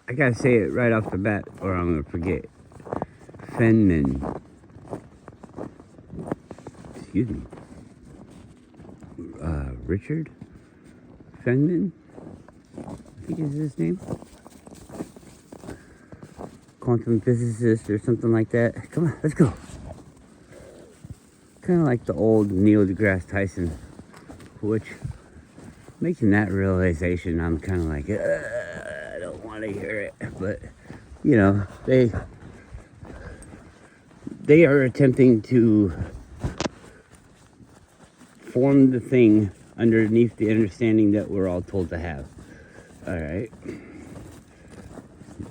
I gotta say it right off the bat, or I'm gonna forget. Feynman. Excuse me. Richard Feynman? I think is his name. Quantum physicist or something like that. Come on, let's go. Kind of like the old Neil deGrasse Tyson, which making that realization, I'm kind of like, I don't want to hear it. But you know, they are attempting to form the thing underneath the understanding that we're all told to have. All right,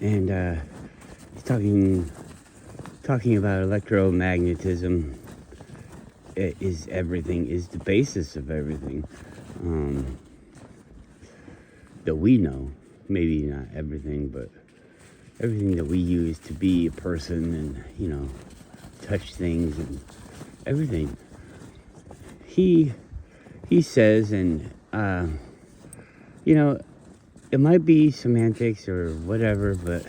and he's talking about electromagnetism. It is everything, is the basis of everything that we know. Maybe not everything, but everything that we use to be a person and, you know, touch things and everything. He says, and, you know, it might be semantics or whatever, but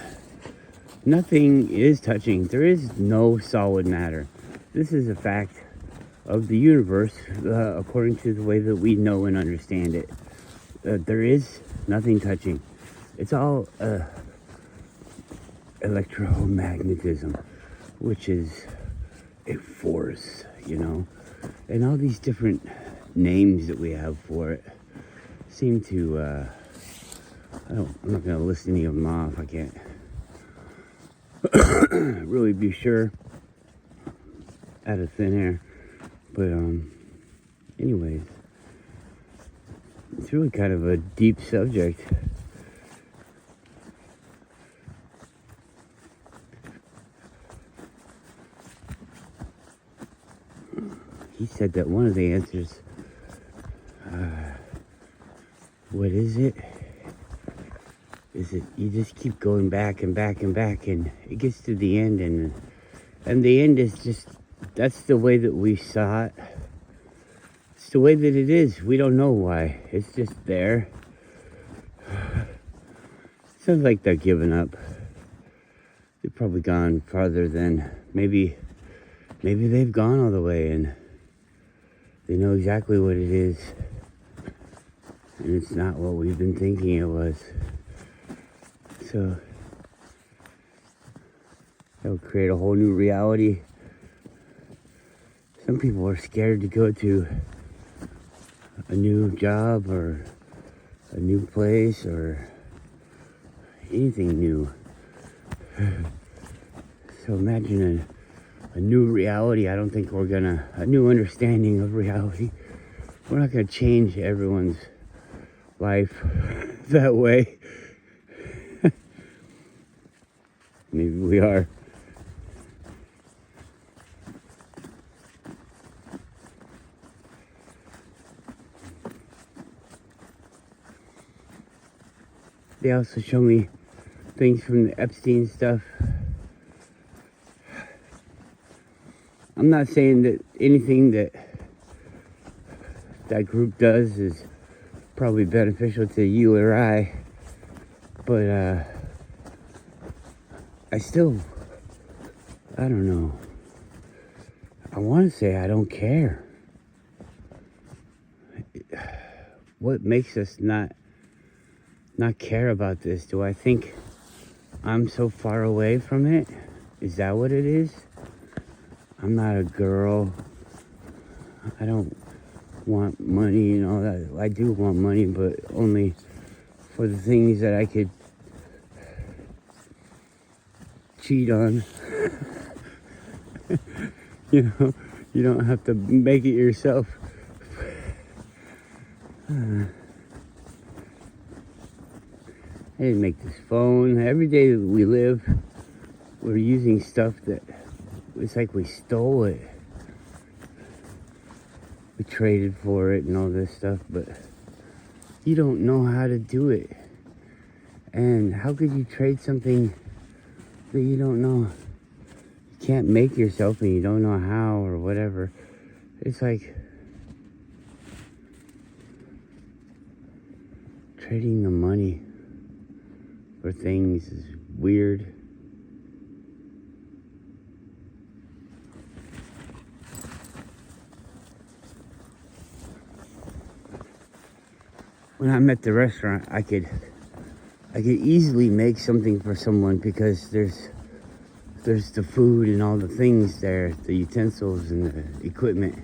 nothing is touching. There is no solid matter. This is a fact of the universe, according to the way that we know and understand it. There is nothing touching. It's all electromagnetism, which is a force, you know. And all these different names that we have for it seem to, I'm not going to list any of them off. I can't really be sure out of thin air. But, anyways, it's really kind of a deep subject. He said that one of the answers, what is it? Is it you just keep going back and back and back, and it gets to the end, and the end is just, that's the way that we saw it. It's the way that it is. We don't know why. It's just there. Sounds like they're giving up. They've probably gone farther than maybe they've gone all the way and they know exactly what it is. And it's not what we've been thinking it was. So that would create a whole new reality. Some people are scared to go to a new job or a new place or anything new. So imagine a new reality. I don't think we're gonna, a new understanding of reality. We're not gonna change everyone's life that way. Maybe we are. They also show me things from the Epstein stuff. I'm not saying that anything that group does is probably beneficial to you or I, but I don't know. I want to say I don't care. What makes us not care about this? Do I think I'm so far away from it? Is that what it is? I'm not a girl. I don't want money and all that. I do want money, but only for the things that I could cheat on. You know, you don't have to make it yourself. I didn't make this phone. Every day that we live, we're using stuff that it's like we stole it. We traded for it and all this stuff, but you don't know how to do it. And how could you trade something that you don't know? You can't make yourself and you don't know how or whatever. It's like trading the money for things is weird. When I'm at the restaurant, I could easily make something for someone because there's the food and all the things there, the utensils and the equipment.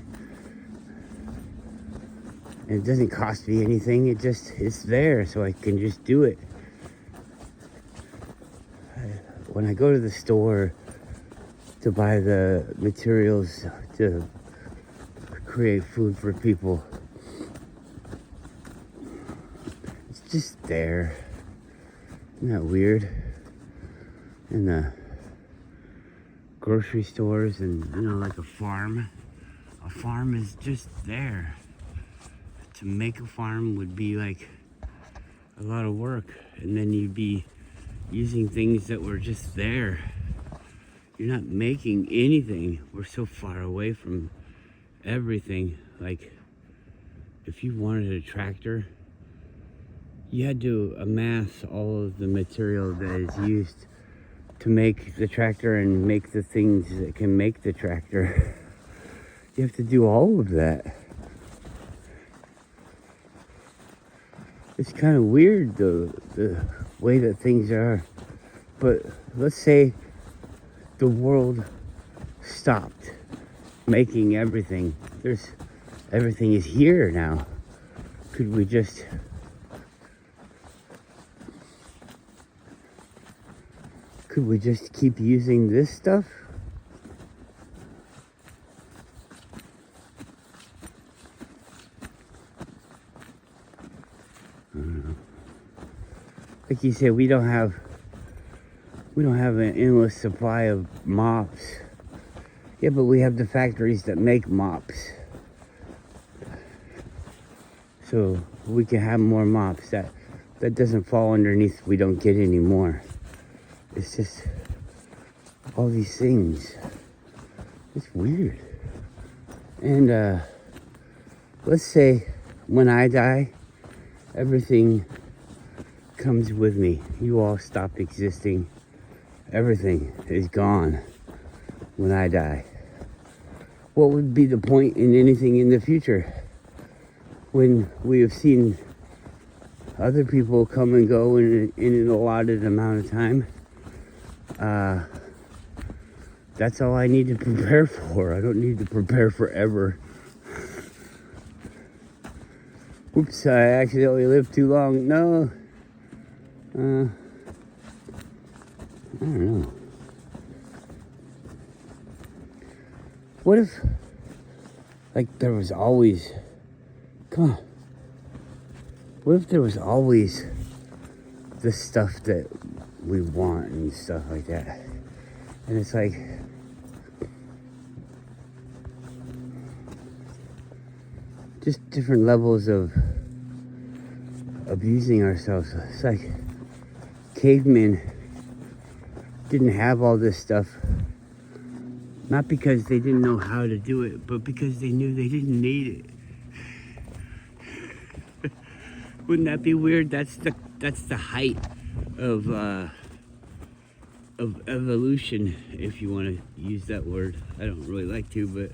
And it doesn't cost me anything. It's there, so I can just do it. When I go to the store to buy the materials to create food for people, it's just there. Isn't that weird? In the grocery stores and, like a farm is just there. To make a farm would be like a lot of work, and then you'd be using things that were just there. You're not making anything. We're so far away from everything. Like, if you wanted a tractor, you had to amass all of the material that is used to make the tractor and make the things that can make the tractor. You have to do all of that. It's kind of weird, the way that things are. But let's say the world stopped making everything. Everything is here now. Could we just keep using this stuff? I don't know. Like you said, we don't have an endless supply of mops. Yeah, but we have the factories that make mops. So we can have more mops. That doesn't fall underneath we don't get any more. It's just all these things. It's weird. And let's say when I die, everything comes with me. You all stop existing. Everything is gone when I die. What would be the point in anything in the future when we have seen other people come and go in an allotted amount of time? That's all I need to prepare for. I don't need to prepare forever. Oops, I accidentally lived too long. No. I don't know. What if, like, there was always, come on. What if there was always the stuff that we want and stuff like that? And it's like, just different levels of abusing ourselves. It's like cavemen didn't have all this stuff, not because they didn't know how to do it, but because they knew they didn't need it. Wouldn't that be weird? That's the height of evolution, if you want to use that word. I don't really like to, but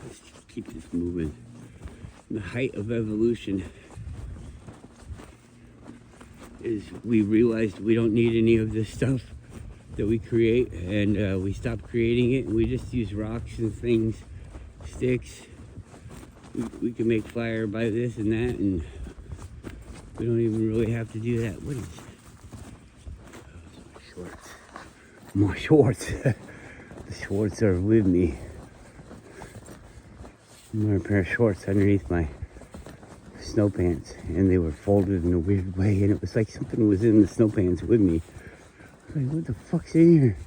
let's keep this moving. The height of evolution is we realized we don't need any of this stuff that we create, and we stopped creating it, and we just use rocks and things, sticks. We can make fire by this and that, and we don't even really have to do that. What is it? Oh, my shorts. The shorts are with me. I'm wearing a pair of shorts underneath my snow pants, and they were folded in a weird way, and it was like something was in the snow pants with me. I was like, what the fuck's in here?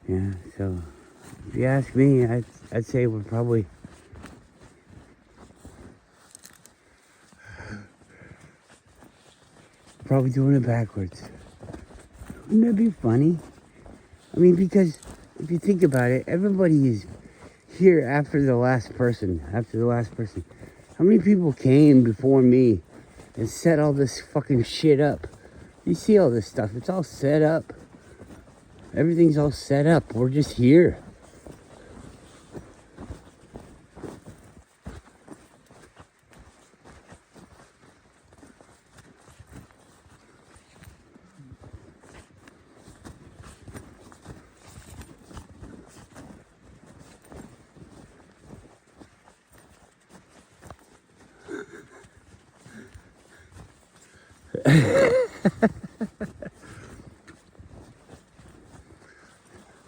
Yeah, so if you ask me, I'd say we're probably probably doing it backwards. Wouldn't that be funny? I mean, because if you think about it, everybody is here after the last person. How many people came before me and set all this fucking shit up? You see all this stuff, it's all set up. Everything's all set up. We're just here.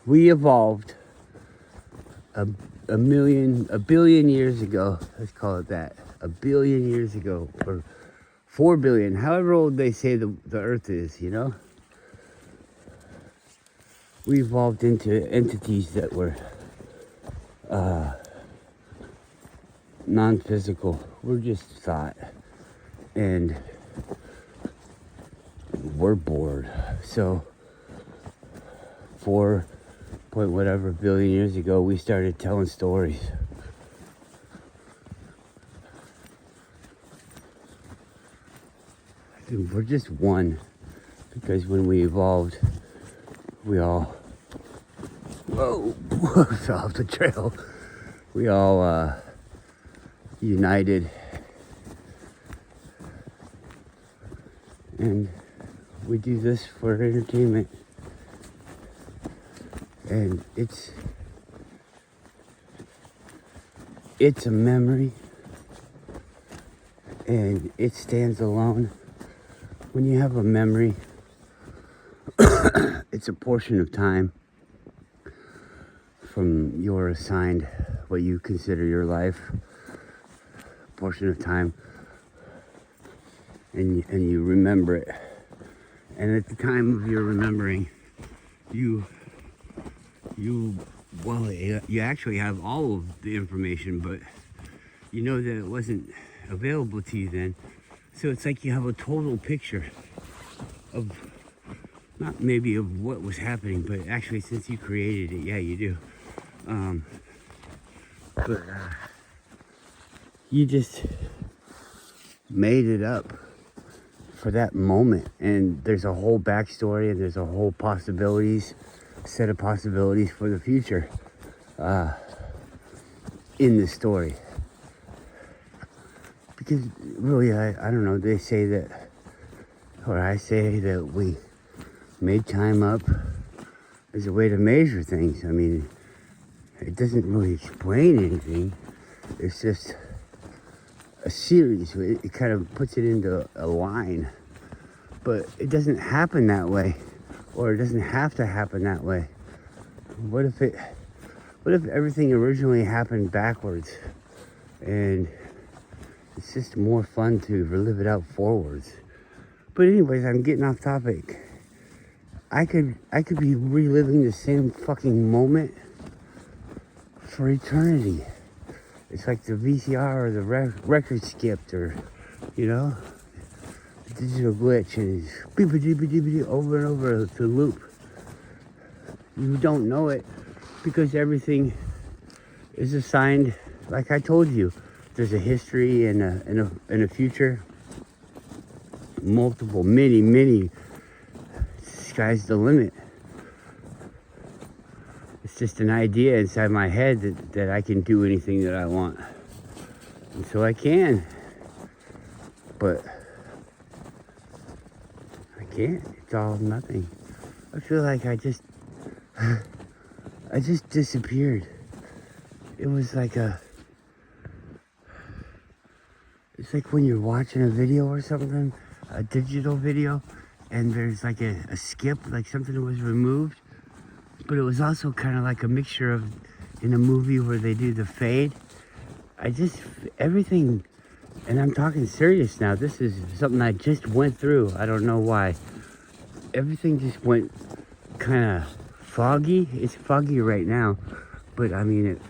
We evolved a billion years ago. Let's call it that. A billion years ago, or 4 billion, however old they say the Earth is, you know? We evolved into entities that were non-physical. We're just thought. And we're bored. So 4 point whatever billion years ago, we started telling stories. And we're just one, because when we evolved, we all fell off the trail. We all united, and we do this for entertainment. And it's a memory, and it stands alone. When you have a memory, it's a portion of time from your assigned, what you consider your life, portion of time, and you remember it. And at the time of your remembering, you actually have all of the information, but you know that it wasn't available to you then. So it's like you have a total picture of, not maybe of what was happening, but actually since you created it, yeah, you do. But you just made it up for that moment, and there's a whole backstory, and there's a whole set of possibilities for the future in the story. Because really, I don't know, they say that, or I say that we made time up as a way to measure things. I mean, it doesn't really explain anything. It's just a series. It kind of puts it into a line. But it doesn't happen that way, or it doesn't have to happen that way. What if everything originally happened backwards, and it's just more fun to relive it out forwards? But anyways, I'm getting off topic. I could be reliving the same fucking moment for eternity. It's like the VCR or the record skipped, or, you know, the digital glitch, and it's beep-a-deep-a-deep-a-deep over and over to loop. You don't know it because everything is assigned. Like I told you, there's a history and a future. Multiple, many. Sky's the limit. It's just an idea inside my head that I can do anything that I want. And so I can. But I can't. It's all nothing. I feel like I just disappeared. It was like it's like when you're watching a video or something, a digital video, and there's like a skip, like something was removed. But it was also kind of like a mixture of, in a movie where they do the fade. Everything, and I'm talking serious now, this is something I just went through. I don't know why. Everything just went kind of foggy. It's foggy right now, but I mean,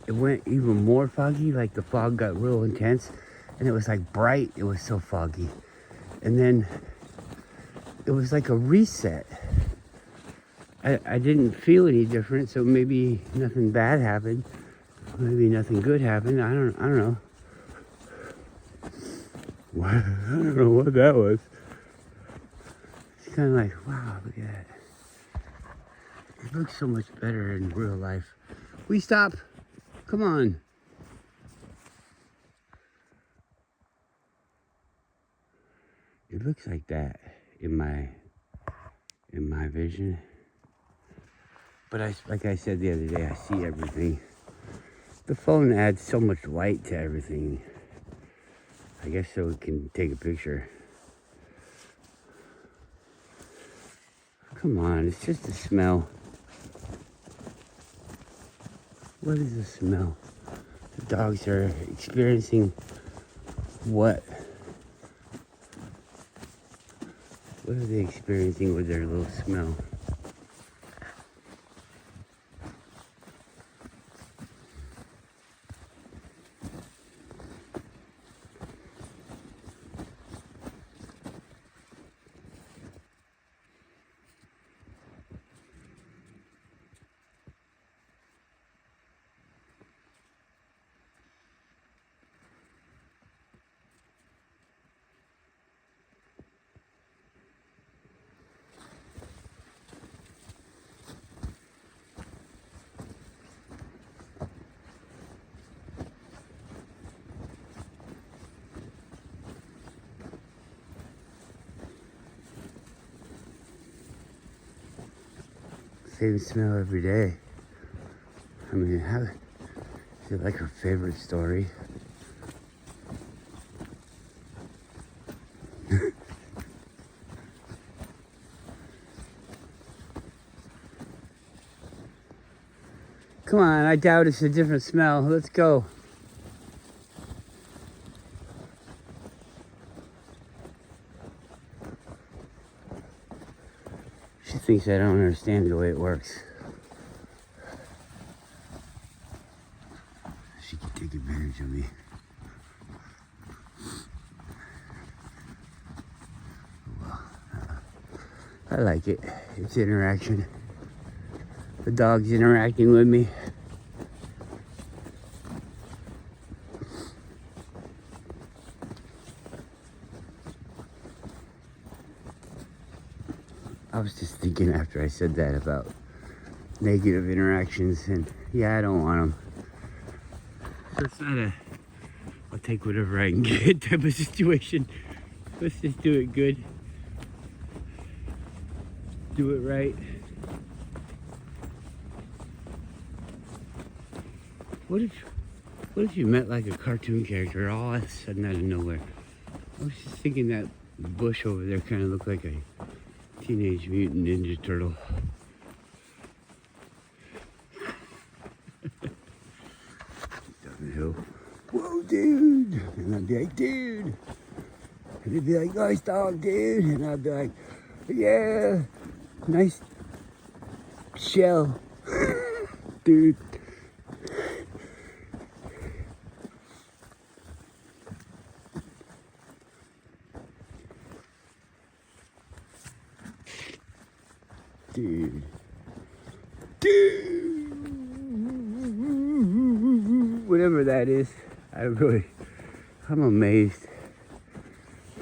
it went even more foggy, like the fog got real intense, and it was like bright. It was so foggy. And then it was like a reset. I didn't feel any different, so maybe nothing bad happened. Maybe nothing good happened. I don't know. I don't know what that was. It's kind of like, wow, look at that. It looks so much better in real life. We stop. Come on. It looks like that in my vision. But like I said the other day, I see everything. The phone adds so much light to everything. I guess so we can take a picture. Come on, it's just a smell. What is the smell? The dogs are experiencing what? What are they experiencing with their little smell? Same smell every day. I mean, is it like her favorite story? Come on, I doubt it's a different smell. Let's go. She thinks I don't understand the way it works. She can take advantage of me. Well, I like it. It's interaction. The dog's interacting with me. I was just thinking after I said that about negative interactions, and yeah, I don't want them. So it's not I'll take whatever I can get type of situation. Let's just do it good. Do it right. What if you met like a cartoon character all of a sudden out of nowhere? I was just thinking that bush over there kind of looked like a Teenage Mutant Ninja Turtle. Down the hill. Whoa, dude! And I'd be like, dude! And he'd be like, nice dog, dude! And I'd be like, yeah! Nice shell. Dude. Dude. Whatever that is, I'm amazed.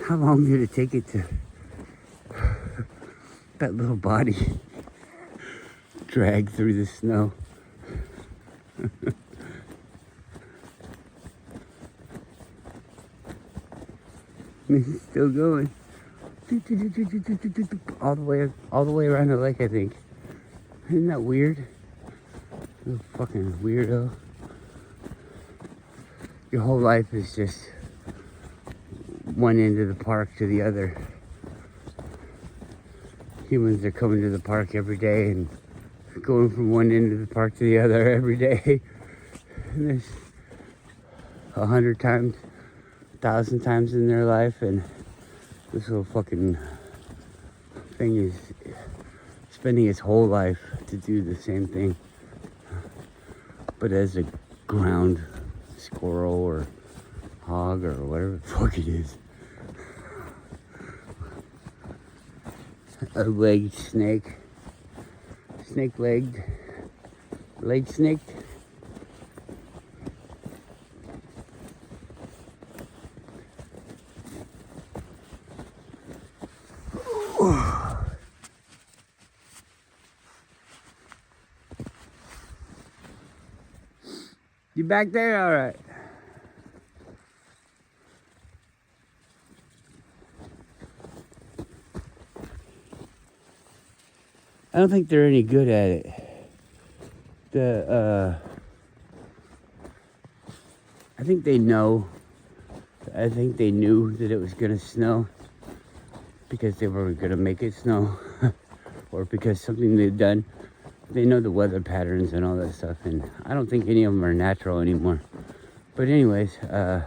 How long did it take it to that little body drag through the snow? He's still going. All the way around the lake, I think. Isn't that weird? You fucking weirdo. Your whole life is just one end of the park to the other. Humans are coming to the park every day and going from one end of the park to the other every day. And there's 100 times, 1,000 times in their life, and this little fucking thing is spending its whole life to do the same thing, but as a ground squirrel or hog or whatever the fuck it is. A legged snake. Snake-legged. Leg snake. You back there? All right. I don't think they're any good at it. I think they know. I think they knew that it was gonna snow because they were gonna make it snow, or because something they've done. They know the weather patterns and all that stuff, and I don't think any of them are natural anymore. But anyways, well,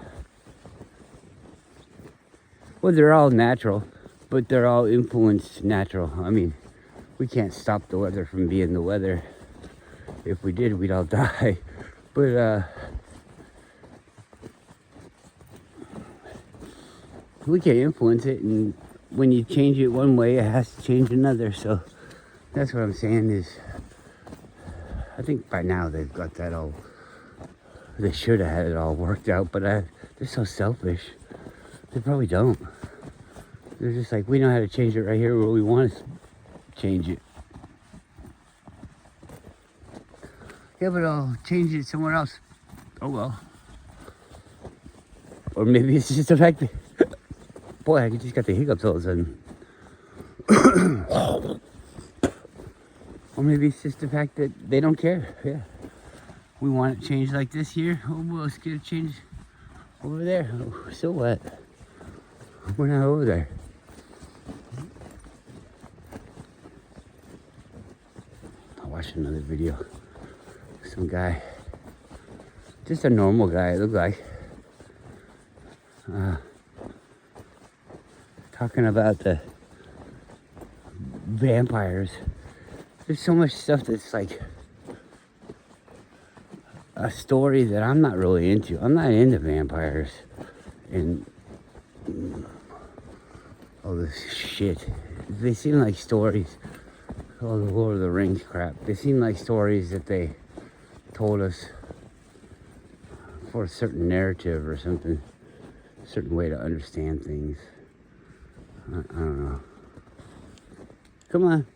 they're all natural, but they're all influenced natural. I mean, we can't stop the weather from being the weather. If we did, we'd all die. But we can't influence it, and when you change it one way, it has to change another. So that's what I'm saying is, I think by now they've got that all, they should have had it all worked out, but they're so selfish. They probably don't. They're just like, we know how to change it right here where we want to change it. Yeah, but I'll change it somewhere else. Oh well. Or maybe it's just the fact that, boy, I just got the hiccups all of a sudden. Or maybe it's just the fact that they don't care. Yeah. We want it changed like this here. Oh, well, let's get it changed over there. Oh, so what? We're not over there. I watched another video. Some guy, just a normal guy, it looked like, talking about the vampires. There's so much stuff that's like a story that I'm not really into. I'm not into vampires and all this shit. They seem like stories, all the Lord of the Rings crap. They seem like stories that they told us for a certain narrative or something, a certain way to understand things. I don't know. Come on.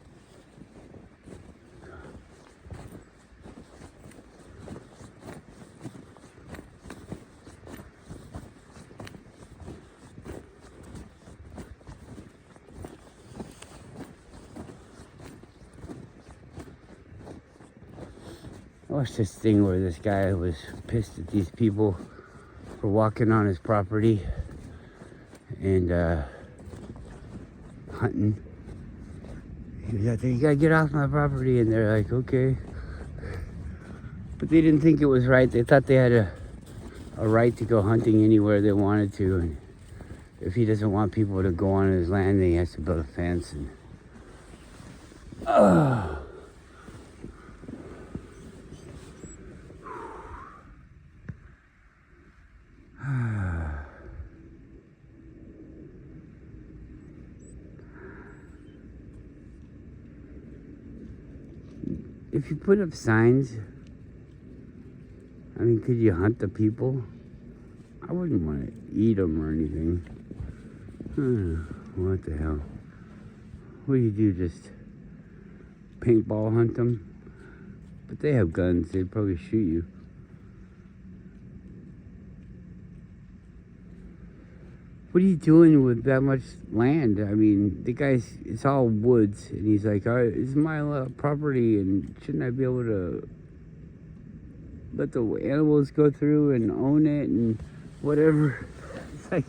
I watched this thing where this guy was pissed at these people for walking on his property and hunting. He was out there, you gotta get off my property, and they're like, okay. But they didn't think it was right. They thought they had a right to go hunting anywhere they wanted to, and if he doesn't want people to go on his land, then he has to build a fence. And if you put up signs, I mean, could you hunt the people? I wouldn't want to eat them or anything. What the hell? What do you do, just paintball hunt them? But they have guns, they'd probably shoot you. What are you doing with that much land? I mean, the guy's, it's all woods, and he's like, all right, this is my property, and shouldn't I be able to let the animals go through and own it and whatever? It's like,